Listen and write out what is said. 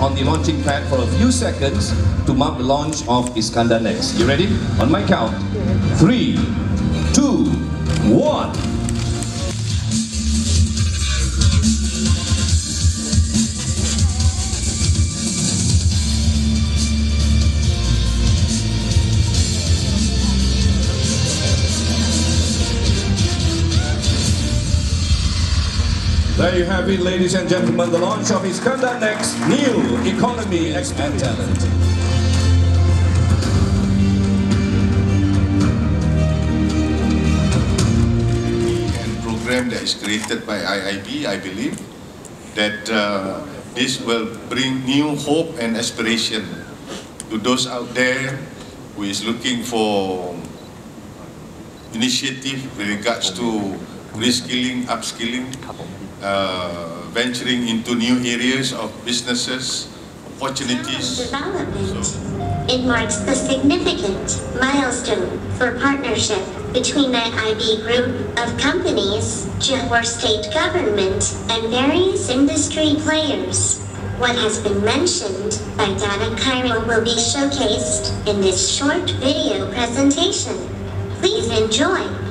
on the launching pad for a few seconds to mark the launch of Iskandar Next. You ready? On my count. 3, 2, 1. There you have it, ladies and gentlemen, the launch of Iskandar Next new economy expand talent. And program that is created by IIB, I believe that this will bring new hope and aspiration to those out there who is looking for initiative with regards to reskilling, upskilling, venturing into new areas of businesses, opportunities. It marks the significant milestone for partnership between the IB group of companies, Johor state government, and various industry players. What has been mentioned by Dana Cairo will be showcased in this short video presentation. Please enjoy.